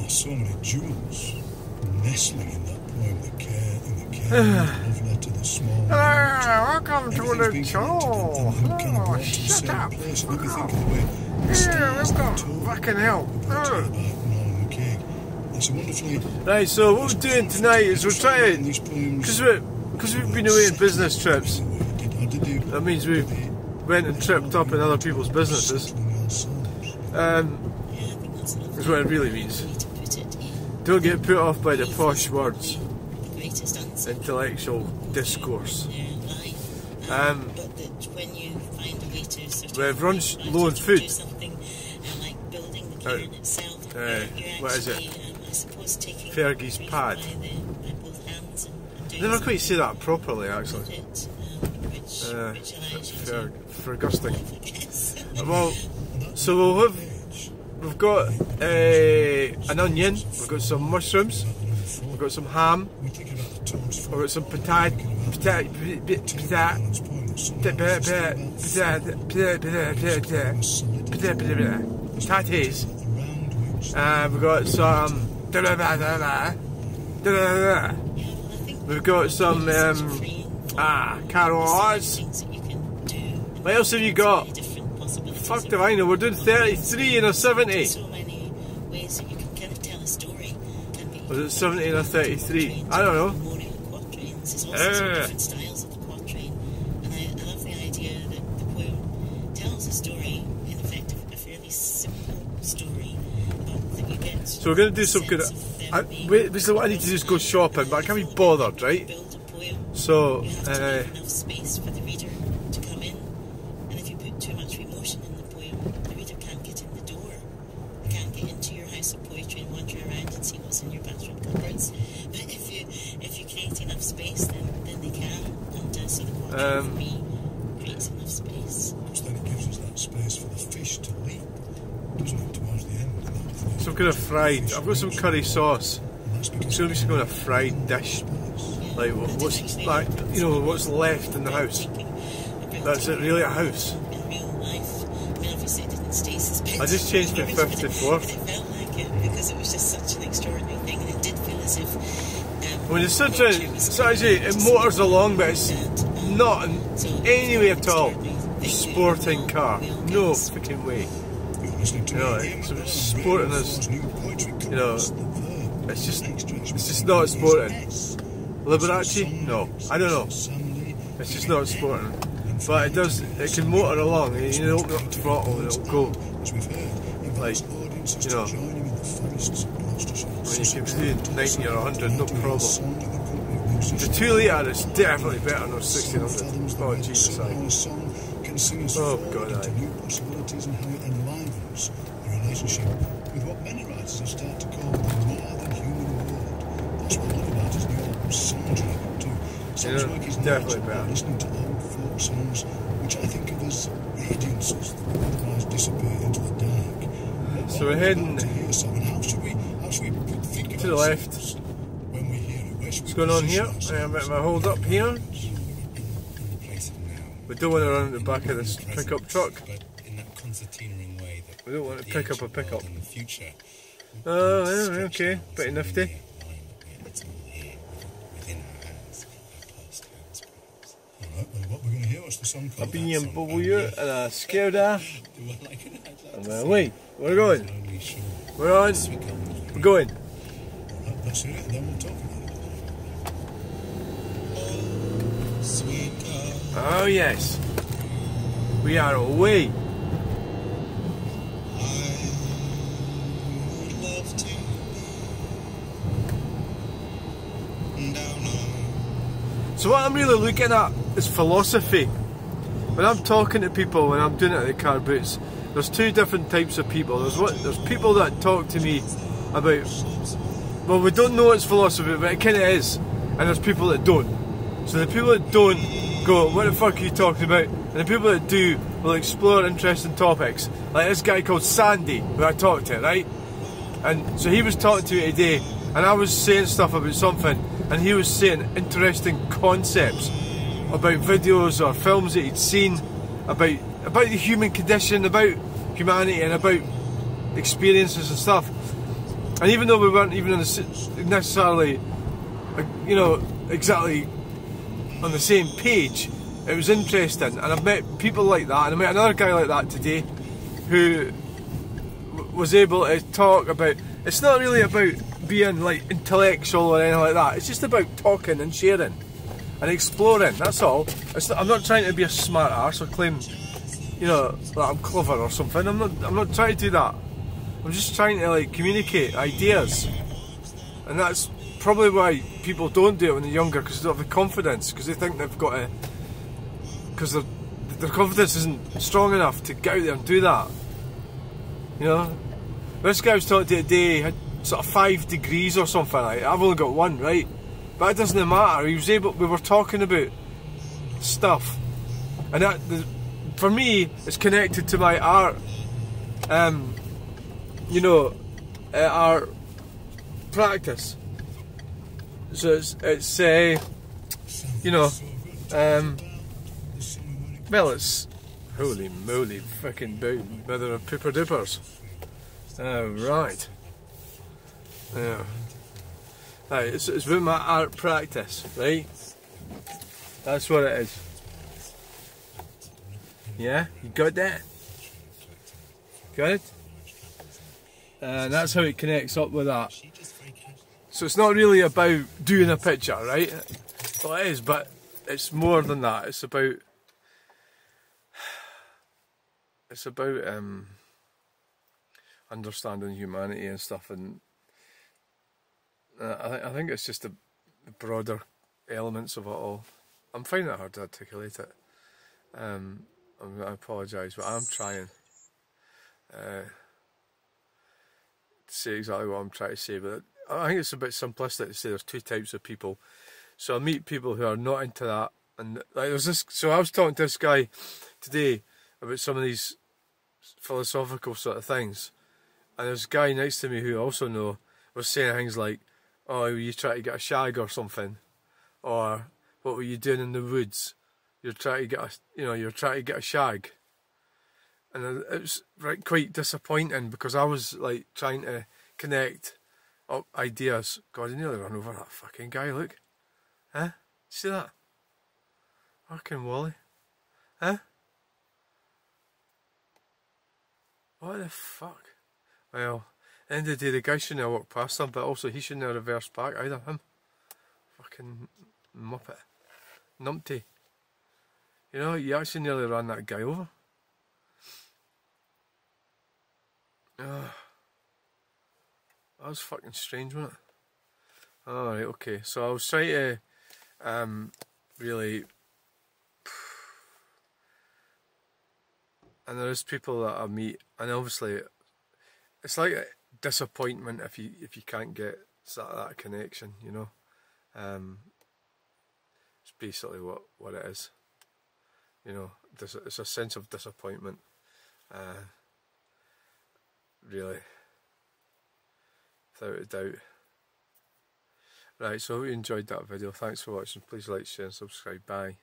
there's so many jewels nestling in that poem, the care, the love letter, the small. Welcome to the show. Oh, shut up. Welcome. Fucking hell. Right, so what we're doing tonight is we're trying, because we've been away on business trips, that means we went and tripped up in other people's businesses, is what it really means. Don't get put off by the posh words, intellectual discourse. We've run low on food. What is it? Fergie's pad. I never quite say that properly, actually. Fergusting. Well, so we've got an onion, we've got some mushrooms, we've got some ham, we've got some potatoes, we've got some. We've got some carrots. What else have you got? Fuck do I know, we're doing 33 and a 70. Was it 70 and a 33? I don't know. So we're going to do some good. Basically, what I need to do is go shopping, but I can't be bothered, right? So, space for the reader to come in, and if you put too much emotion in the poem, the reader can't get in the door. They can't get into your house of poetry and wander around and see what's in your bathroom cupboards. But if you create enough space, then they can. And so the poetry for me creates enough space. Because then it gives us that space for the fish to leap, doesn't it, towards the end. Some kind of fried. I've got some curry sauce. It's going to be some kind of fried dish. Like what's like, you know, what's left in the house. That's it, really a house. I just changed to 54. It felt like it because it was just such an extraordinary thing, and it did feel as if. When it's such a, it's actually it motors along, but it's not in any way at all a sporting car. No freaking way. You know, it's sporting as, you know, it's just not sporting. Liberace? No, I don't know. It's just not sporting. But it can motor along, and you open up the throttle and it'll go. Like, you know, when you can do 90 or 100, no problem. The 2 litre is definitely better than 1600. Oh, Jesus, oh, God, aye. The relationship with what many writers have started to call the more than human world. That's what a lot of writers in the old soundtrack do. Soundtrack is definitely better. Listening to old folk songs, which I think of as radiances that would otherwise disappear into the dark. So we're heading to the left. When we hear it, what's going on here? I am at my hold up here. We don't want to run at the back of this pickup truck. We don't want to pick up a pickup. Oh, okay, pretty nifty. A BMW and a Skoda. And we're away. We're going. We're on. We're going. Oh yes. We are away. So what I'm really looking at is philosophy. When I'm talking to people, when I'm doing it at the car boots, there's 2 different types of people. There's people that talk to me about, well, we don't know it's philosophy, but it kind of is. And there's people that don't. So the people that don't go, what the fuck are you talking about? And the people that do will explore interesting topics. Like this guy called Sandy, who I talked to, right? And so he was talking to me today, and I was saying stuff about something, and he was saying interesting concepts about videos or films that he'd seen, about the human condition, about humanity, and about experiences and stuff. And even though we weren't even on necessarily, you know, exactly on the same page, it was interesting. And I've met people like that, and I met another guy like that today, who was able to talk about. It's not really about being like intellectual or anything like that. It's just about talking and sharing and exploring. That's all. I'm not trying to be a smart arse or claim, you know, that I'm clever or something. I'm not trying to do that. I'm just trying to like communicate ideas, and that's probably why people don't do it when they're younger, because they don't have the confidence, because they think they've got to, because their confidence isn't strong enough to get out there and do that. You know, this guy I was talking to today had sort of 5 degrees or something like that. I've only got 1, right? But it doesn't matter. He was able. We were talking about stuff, and that, for me, it's connected to my art. You know, art practice. So it's you know, well, it's holy moly, fucking mother of pooper doopers. Right. Yeah. Right, it's about my art practice, right? That's what it is. Yeah, you got that? Got it? And that's how it connects up with that. So it's not really about doing a picture, right? Well, it is, but it's more than that. It's about understanding humanity and stuff, and I think it's just the broader elements of it all. I'm finding it hard to articulate it. I apologise, but I'm trying to say exactly what I'm trying to say, but I think it's a bit simplistic to say there's 2 types of people. So I meet people who are not into that, and like there's this. So I was talking to this guy today about some of these philosophical sort of things, and there's a guy next to me who I also know was saying things like, "Oh, you try to get a shag or something," or "What were you doing in the woods? You're trying to get a, you're trying to get a shag." And it was quite disappointing, because I was like trying to connect up ideas. God, I nearly ran over that fucking guy, look. Huh? See that? Fucking Wally. Huh? What the fuck? Well, at the end of the day, the guy shouldn't have walked past him, but also he shouldn't have reversed back either, him. Fucking muppet. Numpty. You know, you actually nearly ran that guy over. That was fucking strange, wasn't it? Alright, okay. So I was trying to really, and there's people that I meet, and obviously it's like a disappointment if you can't get that connection, you know. It's basically what it is, you know. It's a sense of disappointment, really, without a doubt. Right, so I hope you enjoyed that video. Thanks for watching. Please like, share and subscribe. Bye.